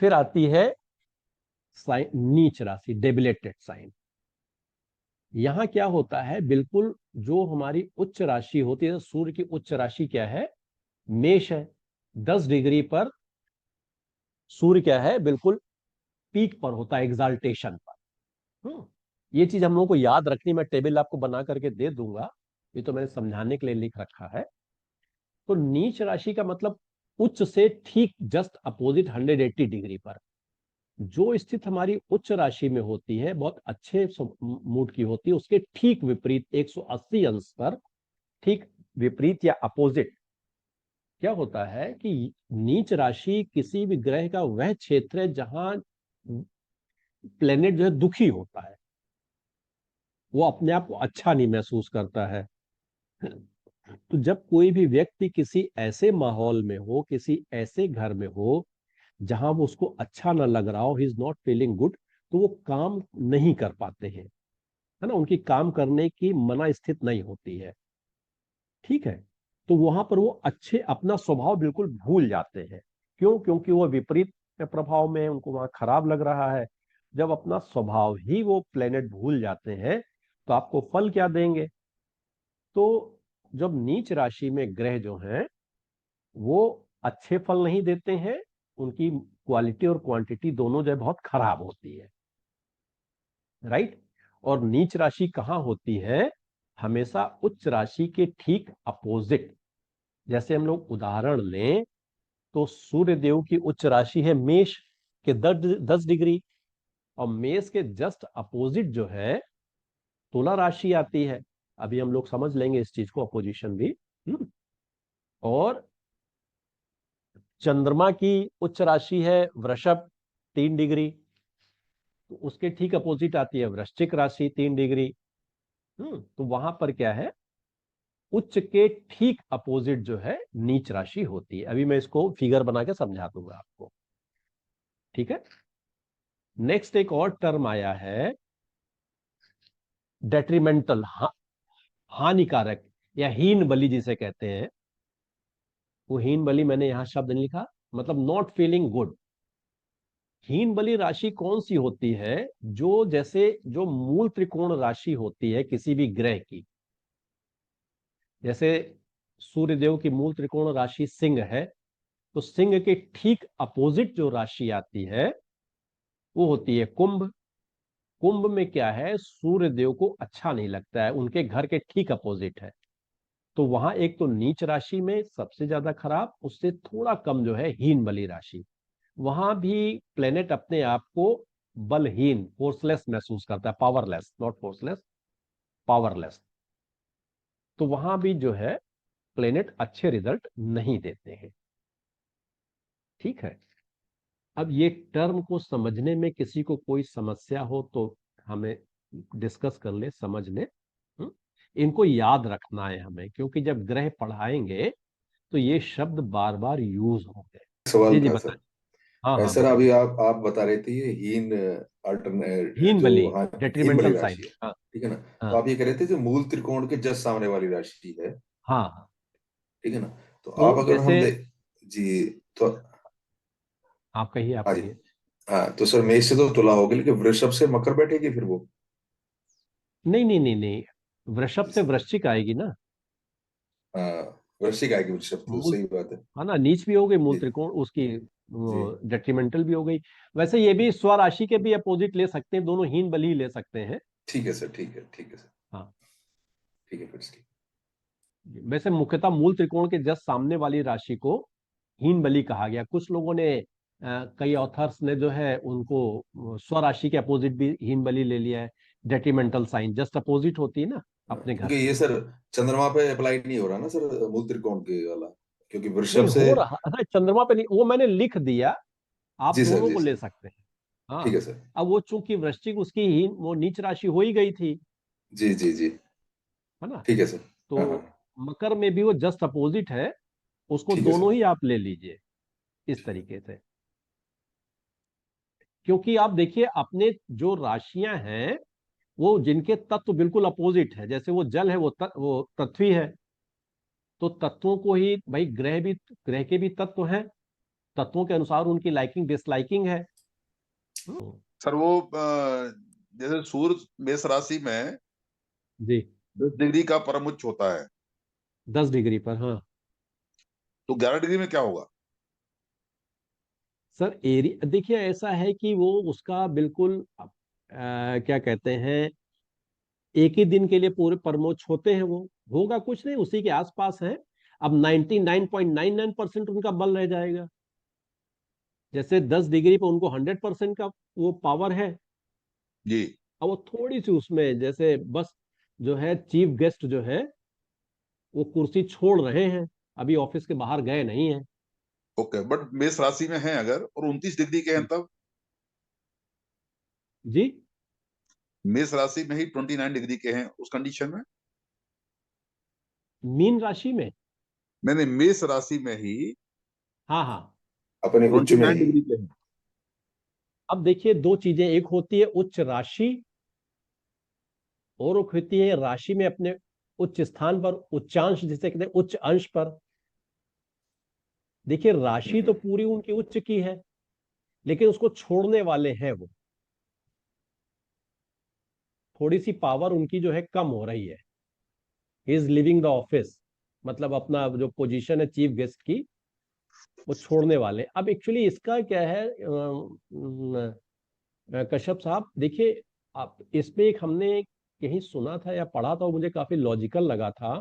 फिर आती है साइन नीच राशि, डेबिलेटेड साइन। यहां क्या होता है, बिल्कुल जो हमारी उच्च राशि होती है, सूर्य की उच्च राशि क्या है, मेष है। 10 डिग्री पर सूर्य क्या है, बिल्कुल पीक पर होता है, एग्जाल्टेशन पर। ये चीज हम लोगों को याद रखनी, मैं टेबल आपको बना करके दे दूंगा, ये तो मैंने समझाने के लिए लिख रखा है। तो नीच राशि का मतलब उच्च से ठीक जस्ट अपोजिट 180 डिग्री पर। जो स्थित हमारी उच्च राशि में होती है, बहुत अच्छे मूड की होती है, उसके ठीक विपरीत 180 अंश पर, ठीक विपरीत या अपोजिट क्या होता है कि नीच राशि किसी भी ग्रह का वह क्षेत्र है जहां प्लेनेट जो है दुखी होता है, वो अपने आप को अच्छा नहीं महसूस करता है। तो जब कोई भी व्यक्ति किसी ऐसे माहौल में हो, किसी ऐसे घर में हो जहां वो उसको अच्छा ना लग रहा हो, he is not feeling good, तो वो काम नहीं कर पाते हैं, है ना, उनकी काम करने की मना स्थित नहीं होती है। ठीक है, तो वहां पर वो अच्छे अपना स्वभाव बिल्कुल भूल जाते हैं। क्यों? क्योंकि वो विपरीत प्रभाव में है, उनको वहां खराब लग रहा है। जब अपना स्वभाव ही वो प्लेनेट भूल जाते हैं, तो आपको फल क्या देंगे? तो जब नीच राशि में ग्रह जो हैं वो अच्छे फल नहीं देते हैं, उनकी क्वालिटी और क्वांटिटी दोनों जो है बहुत खराब होती है। राइट? और नीच राशि कहां होती है? हमेशा उच्च राशि के ठीक अपोजिट। जैसे हम लोग उदाहरण लें, तो सूर्य देव की उच्च राशि है मेष के 10 डिग्री, और मेष के जस्ट अपोजिट जो है तुला राशि आती है। अभी हम लोग समझ लेंगे इस चीज को, अपोजिशन भी। और चंद्रमा की उच्च राशि है वृषभ, 3 डिग्री, तो उसके ठीक अपोजिट आती है वृश्चिक राशि, 3 डिग्री। तो वहां पर क्या है, उच्च के ठीक अपोजिट जो है नीच राशि होती है। अभी मैं इसको फिगर बना के समझा दूंगा आपको। ठीक है, नेक्स्ट एक और टर्म आया है डेट्रीमेंटल, हानिकारक या हीन बलि जिसे कहते हैं। वो हीन बलि मैंने यहां शब्द नहीं लिखा, मतलब नॉट फीलिंग गुड। हीन बलि राशि कौन सी होती है? जो जैसे जो मूल त्रिकोण राशि होती है किसी भी ग्रह की, जैसे सूर्यदेव की मूल त्रिकोण राशि सिंह है, तो सिंह के ठीक अपोजिट जो राशि आती है वो होती है कुंभ। कुंभ में क्या है, सूर्य देव को अच्छा नहीं लगता है, उनके घर के ठीक अपोजिट है। तो वहां एक तो नीच राशि में सबसे ज्यादा खराब, उससे थोड़ा कम जो है हीन बलि राशि। वहां भी प्लेनेट अपने आप को बलहीन, फोर्सलेस महसूस करता है, पावरलेस, नॉट फोर्सलेस, पावरलेस। तो वहां भी जो है प्लेनेट अच्छे रिजल्ट नहीं देते हैं। ठीक है, अब ये टर्म को समझने में किसी को कोई समस्या हो तो हमें डिस्कस कर ले, समझ ले। इनको याद रखना है हमें, क्योंकि जब ग्रह पढ़ाएंगे तो ये शब्द बार बार यूज होंगे। सवाल जी जी था सर। बताइए। हाँ हाँ सर अभी बताइए। आप बता रहे थे ये हीन अल्टरनेट हीन जो, बली, हाँ, हीन बड़ी डेट्रीमेंटल साइन। राशि है। हाँ ठीक है ना? तो हाँ आप ये कह रहे थे जो मूल त्रिकोण के जस्ट सामने वाली राशि है। हाँ हाँ। ठीक है ना? तो तो आप अगर हम जैसे जी, तो आप कहिए, आप हाँ जी, कहिए। हाँ, तो सर मेष से तो तुला हो गई, लेकिन वृषभ से मकर बैठेगी फिर वो। नहीं नहीं नहीं नहीं, वृषभ जी से सर। वृश्चिक आएगी ना। हाँ, वृश्चिक आएगी वृषभ, तो मूल, सही बात है। है ना, नीच भी हो गई मूल जी त्रिकोण उसकी, जी। डेट्रीमेंटल भी हो गई। वैसे ये भी स्वराशि के भी अपोजिट ले सकते हैं, दोनों हीन बली ले सकते हैं। ठीक है सर, ठीक है, ठीक है सर। हाँ, ठीक है फिर ठीक। वैसे मुख्यतः मूल त्रिकोण के जस्ट सामने वाली राशि को हीन बली कहा गया। कुछ लोगों ने कई ऑथर्स ने जो है उनको स्वराशि के अपोजिट भी हीन बली ले लिया है। डेट्रीमेंटल साइन जस्ट अपोजिट होती है ना हाँ, अपने घर क्योंकि के। ये सर चंद्रमा पे अप्लाई नहीं हो रहा ना सर, मूल त्रिकोण के वाला, क्योंकि नहीं वृषभ से। हो रहा है, चंद्रमा पे नहीं, वो मैंने लिख दिया, आप जी सर, दोनों जी को ले सर। सकते हैं। हाँ, ठीक है सर। अब वो चूंकि वृश्चिक उसकी ही वो नीच राशि हो ही गई थी, जी जी जी। है ना। ठीक है सर। तो हाँ हाँ। मकर में भी वो जस्ट अपोजिट है, उसको ठीक है दोनों सर। ही आप ले लीजिए इस तरीके से। क्योंकि आप देखिए अपने जो राशियां हैं वो जिनके तत्व बिल्कुल अपोजिट है, जैसे वो जल है, वो पृथ्वी है, तो तत्वों को ही भाई ग्रह भी, ग्रह के भी तत्व हैं, तत्वों के अनुसार उनकी लाइकिंग डिसलाइकिंग है। सर वो जैसे सूर्य मेष राशि में जी 10 डिग्री का परम उच्च होता है, 10 डिग्री पर, हाँ तो 11 डिग्री में क्या होगा? सर। एरिया देखिए ऐसा है कि वो उसका बिल्कुल क्या कहते हैं, एक ही दिन के लिए पूरे परमोच्च होते हैं, वो होगा कुछ नहीं, उसी के आसपास है। अब 99.99% उनका बल रह जाएगा। जैसे 10 डिग्री पे उनको 100% का वो पावर है। जी अब वो थोड़ी सी उसमें जैसे बस जो है चीफ गेस्ट जो है वो कुर्सी छोड़ रहे हैं, अभी ऑफिस के बाहर गए नहीं है। ओके, बट मेष राशि में है अगर और 29 डिग्री के हैं तब? जी मेष राशि में ही 29 डिग्री के हैं उस कंडीशन में? मीन राशि में, नहीं नहीं, मेष राशि में ही हाँ हाँ। अपने उच्च में 29 ही। डिग्री के हैं। अब देखिए दो चीजें, एक होती है उच्च राशि और एक होती है राशि में अपने उच्च स्थान पर, उच्चांश जिसे कहते हैं, उच्च अंश पर। देखिए राशि तो पूरी उनकी उच्च की है, लेकिन उसको छोड़ने वाले हैं वो, थोड़ी सी पावर उनकी जो है कम हो रही है। He is living the office, मतलब अपना जो पोजीशन है चीफ गेस्ट की वो छोड़ने वाले। अब एक्चुअली इसका क्या है कश्यप साहब, देखिए आप इसमें एक हमने कहीं सुना था या पढ़ा था, और मुझे काफी लॉजिकल लगा था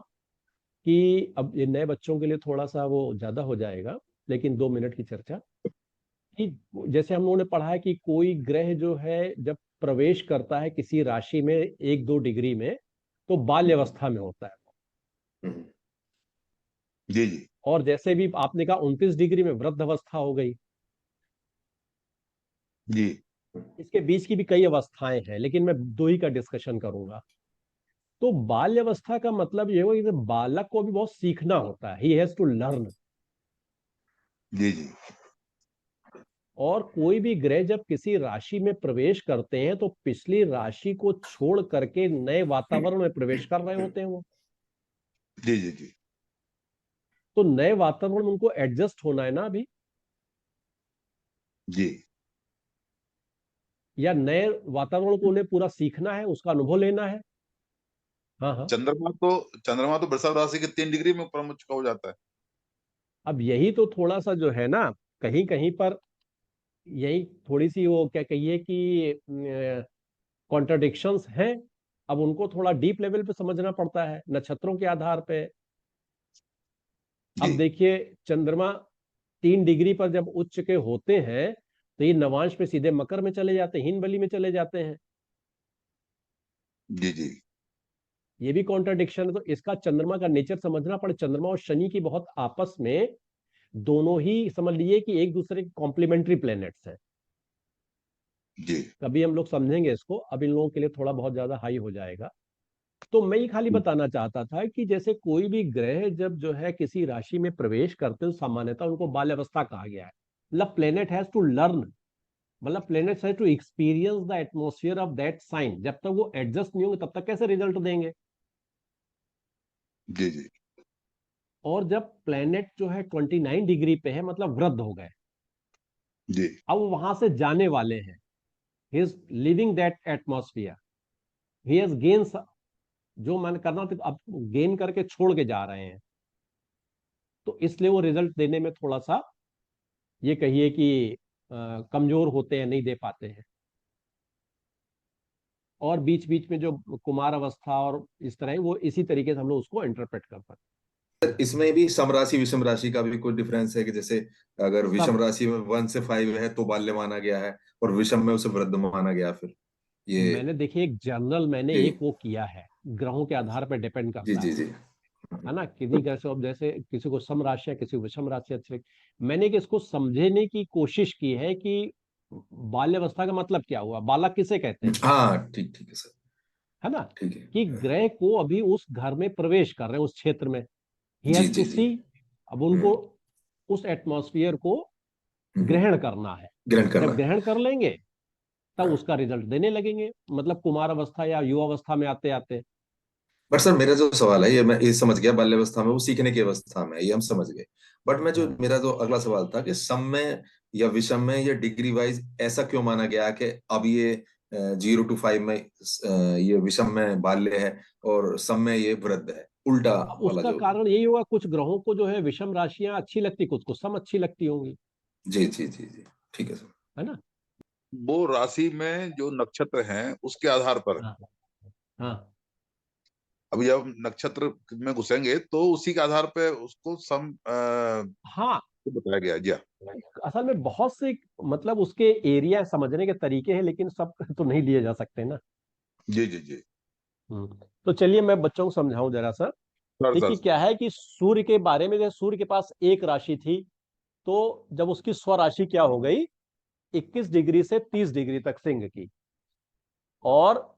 कि अब ये नए बच्चों के लिए थोड़ा सा वो ज्यादा हो जाएगा, लेकिन 2 मिनट की चर्चा, कि जैसे हम लोगों ने पढ़ा है कि कोई ग्रह जो है जब प्रवेश करता है किसी राशि में 1-2 डिग्री में, तो बाल्य अवस्था में होता है। जी जी और जैसे भी आपने कहा 29 डिग्री में वृद्ध अवस्था हो गई। जी इसके बीच की भी कई अवस्थाएं हैं, लेकिन मैं दो ही का डिस्कशन करूंगा। तो बाल्य अवस्था का मतलब ये हुआ कि बालक को भी बहुत सीखना होता है, ही हैज टू लर्न। जी जी और कोई भी ग्रह जब किसी राशि में प्रवेश करते हैं तो पिछली राशि को छोड़ करके नए वातावरण में प्रवेश कर रहे होते हैं वो। जी जी जी तो नए वातावरण में उनको एडजस्ट होना है ना अभी, जी। या नए वातावरण को उन्हें पूरा सीखना है, उसका अनुभव लेना है। हाँ हाँ। चंद्रमा तो वृषभ राशि के 3 डिग्री में परम उच्च का हो जाता है। अब यही तो थोड़ा सा जो है ना, कहीं कहीं पर यही थोड़ी सी वो क्या कहिए कि कॉन्ट्रडिक्शंस हैं। अब उनको थोड़ा डीप लेवल पे समझना पड़ता है नक्षत्रों के आधार पे। जी अब देखिए चंद्रमा 3 डिग्री पर जब उच्च के होते हैं तो ये नवांश में सीधे मकर में चले जाते हैं, हीन बली में चले जाते हैं। जी जी ये भी कॉन्ट्रडिक्शन है। तो इसका चंद्रमा का नेचर समझना पड़े। चंद्रमा और शनि की बहुत आपस में, दोनों ही समझ लीजिए कि एक दूसरे के कॉम्प्लीमेंट्री प्लैनेट्स हैं। जी कभी हम लोग समझेंगे इसको, अब इन लोगों के लिए थोड़ा बहुत ज्यादा हाई हो जाएगा। तो मैं ये खाली बताना चाहता था कि जैसे कोई भी ग्रह जब जो है किसी राशि में प्रवेश करते हैं, तो सामान्यतः उनको बाल्यावस्था कहा गया है। मतलब प्लेनेट हैज टू लर्न, मतलब planet has to experience the atmosphere of that sign. जब तक वो एडजस्ट नहीं होंगे तब तक कैसे रिजल्ट देंगे। जी जी और जब प्लेनेट जो है 29 डिग्री पे है, मतलब वृद्ध हो गए, जी अब वो वहां से जाने वाले हैं। He is living that atmosphere, he has gain, जो मन करना था अब गेन करके छोड़ के जा रहे हैं। तो इसलिए वो रिजल्ट देने में थोड़ा सा ये कहिए कि कमजोर होते हैं, नहीं दे पाते हैं। और बीच बीच में जो कुमार अवस्था और इस तरह वो इसी तरीके से हम लोग उसको इंटरप्रेट कर सकते सर इसमें भी समराशि विषम राशि का भी कोई डिफरेंस है कि जैसे अगर हैं विषम सब। राशि में 1 से 5 है तो बाल्य माना गया है, और विषम में उसे वृद्ध माना गया फिर ये। मैंने देखिए एक जनरल मैंने जी एक वो किया है, ग्रहों के आधार पर डिपेंड जी करता जी जी। है ना। किसी ग्रह से अब जैसे किसी को सम राशि है, किसी को विषम राशि अच्छी। मैंने कि इसको समझने की कोशिश की है कि बाल्यावस्था का मतलब क्या हुआ, बालक किसे कहते हैं, हाँ ठीक ठीक है सर। है ना। ठीक कि है। ग्रह को अभी उस घर में प्रवेश कर रहे हैं, उस क्षेत्र में, ही जी हैज टू जी जी। सी। अब उनको हम्म उस एटमॉस्फेयर को हम्म। ग्रहण करना है। ग्रहण जब करना। ग्रहण कर लेंगे तब हाँ उसका रिजल्ट देने लगेंगे, मतलब कुमार अवस्था या युवा अवस्था में आते आते। बट सर मेरा जो सवाल है, ये मैं ये समझ गया, बाल्यावस्था में वो सीखने की अवस्था में है, ये हम समझ गए। बट मैं जो हाँ मेरा जो अगला सवाल था कि सम में या विषम में ये डिग्री वाइज ऐसा क्यों माना गया कि अब ये 0 to 5 में ये विषम में बाल्य है और सम में ये वृद्ध है, उल्टा अब वाला उसका जो। कारण यही होगा, कुछ ग्रहों को जो है विषम राशियां अच्छी लगती, कुछ को सम अच्छी लगती होंगी, जी जी जी जी, ठीक है सर। है ना। वो राशि में जो नक्षत्र हैं उसके आधार पर। हाँ हाँ अभी जब नक्षत्र में घुसेंगे तो उसी के आधार पे उसको सम हाँ। बताया गया जी हाँ। असल में बहुत से मतलब उसके एरिया समझने के तरीके हैं, लेकिन सब तो नहीं लिए जा सकते ना। जी जी जी। तो चलिए मैं बच्चों को समझाऊं जरा सा। सर सर देखिए क्या है कि सूर्य के बारे में, जैसे सूर्य के पास एक राशि थी, तो जब उसकी स्वराशि क्या हो गई, 21 डिग्री से 30 डिग्री तक सिंह की, और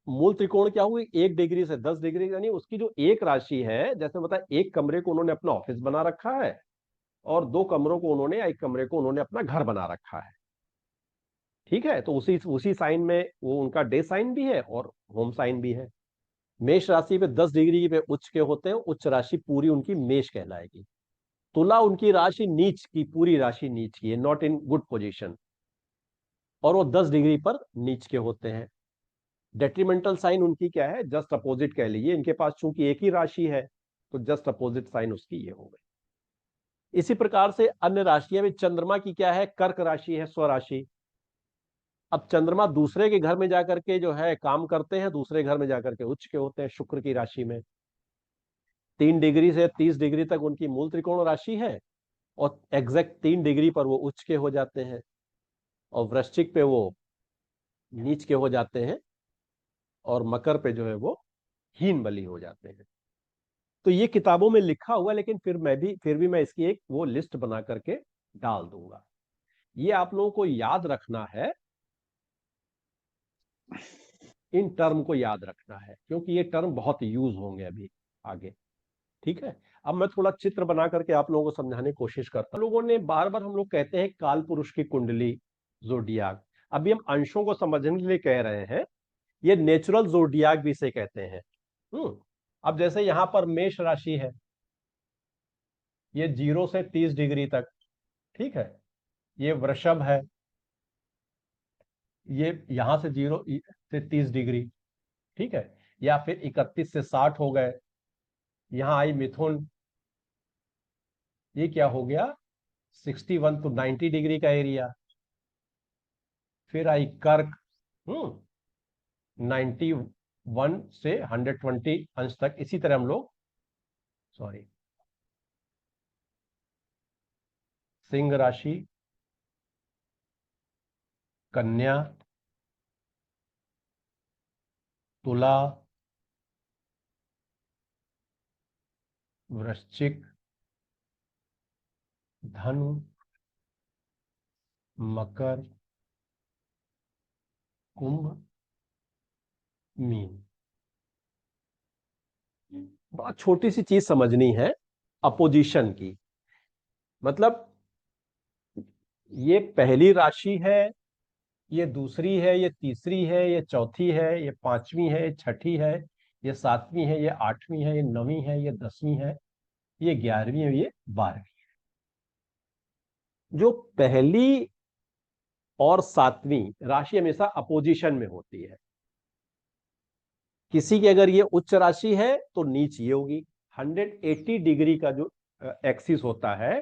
मूल त्रिकोण क्या हुई, 1 डिग्री से 10 डिग्री, यानी उसकी जो एक राशि है, जैसे बता, एक कमरे को उन्होंने अपना ऑफिस बना रखा है, और 2 कमरों को उन्होंने, एक कमरे को उन्होंने अपना घर बना रखा है। ठीक है, तो उसी उसी साइन में वो उनका डे साइन भी है और होम साइन भी है। मेष राशि पे 10 डिग्री पे उच्च के होते हैं, उच्च राशि पूरी उनकी मेष कहलाएगी। तुला उनकी राशि नीच की, पूरी राशि नीच की है, नॉट इन गुड पोजीशन, और वो 10 डिग्री पर नीच के होते हैं। डेट्रीमेंटल साइन उनकी क्या है, जस्ट अपोजिट कह लीजिए, इनके पास चूंकि एक ही राशि है, तो जस्ट अपोजिट साइन उसकी ये हो गई। इसी प्रकार से अन्य राशियां भी, चंद्रमा की क्या है, कर्क राशि है, स्वराशि। अब चंद्रमा दूसरे के घर में जाकर के जो है काम करते हैं, दूसरे घर में जाकर के उच्च के होते हैं शुक्र की राशि में। 3 डिग्री से 30 डिग्री तक उनकी मूल त्रिकोण राशि है, और एग्जैक्ट 3 डिग्री पर वो उच्च के हो जाते हैं, और वृश्चिक पे वो नीच के हो जाते हैं, और मकर पे जो है वो हीन बली हो जाते हैं। तो ये किताबों में लिखा हुआ है, लेकिन फिर भी मैं इसकी एक वो लिस्ट बना करके डाल दूंगा। ये आप लोगों को याद रखना है, इन टर्म को याद रखना है, क्योंकि ये टर्म बहुत यूज होंगे अभी आगे। ठीक है, अब मैं थोड़ा चित्र बना करके आप लोगों को समझाने की कोशिश करता हूं। लोगों ने बार बार, हम लोग कहते हैं काल पुरुष की कुंडली, जोडियाक। अभी हम अंशों को समझने के लिए कह रहे हैं, ये नेचुरल जोडियाक भी इसे कहते हैं। अब जैसे यहां पर मेष राशि है, ये 0 से 30 डिग्री तक, ठीक है। ये वृषभ है, ये यहां से 0 से 30 डिग्री, ठीक है। या फिर 31 से 60 हो गए। यहां आई मिथुन, ये क्या हो गया, 61 टू 90 डिग्री का एरिया। फिर आई कर्क, 91 से 120 अंश तक। इसी तरह हम लोग, सॉरी, सिंह राशि, कन्या, तुला, वृश्चिक, धनु, मकर, कुंभ, मीन। बहुत छोटी सी चीज समझनी है अपोजिशन की, मतलब ये पहली राशि है, ये दूसरी है, ये तीसरी है, ये चौथी है, ये पांचवी है, ये छठी है, ये सातवीं है, ये आठवीं है, ये नवीं है, ये 10वीं है, ये 11वीं है, ये 12वीं। जो पहली और 7वीं राशि हमेशा अपोजिशन में होती है। किसी की अगर ये उच्च राशि है तो नीच ये होगी। 180 डिग्री का जो एक्सिस होता है,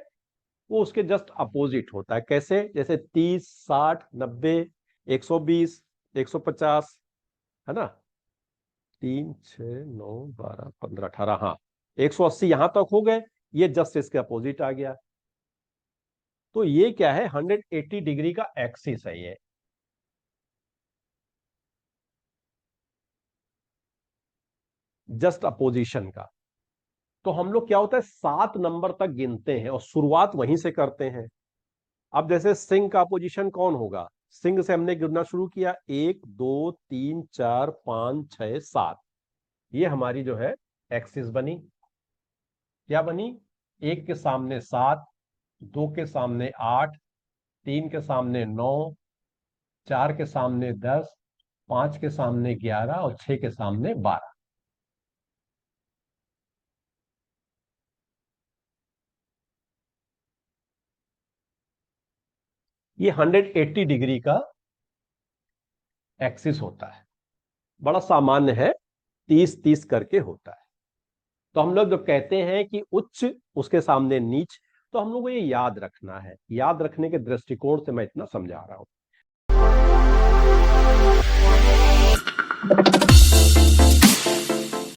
वो उसके जस्ट अपोजिट होता है। कैसे, जैसे 30, 60, 90, 120, 150, है ना। 3, 6, 9, 12, 15, 18, हाँ, 180 यहां तक हो गए, ये जस्ट इसके अपोजिट आ गया। तो ये क्या है, 180 डिग्री का एक्सिस है ये, जस्ट अपोजिशन का। तो हम लोग क्या होता है, 7 नंबर तक गिनते हैं और शुरुआत वहीं से करते हैं। अब जैसे सिंह का पोजीशन कौन होगा, सिंह से हमने गिनना शुरू किया, 1, 2, 3, 4, 5, 6, 7। ये हमारी जो है एक्सिस बनी। क्या बनी, 1 के सामने 7, 2 के सामने 8, 3 के सामने 9, 4 के सामने 10, 5 के सामने 11 और 6 के सामने 12। ये 180 डिग्री का एक्सिस होता है, बड़ा सामान्य है, 30-30 करके होता है। तो हम लोग जब कहते हैं कि उच्च उसके सामने नीच, तो हम लोग को ये याद रखना है। याद रखने के दृष्टिकोण से मैं इतना समझा रहा हूं।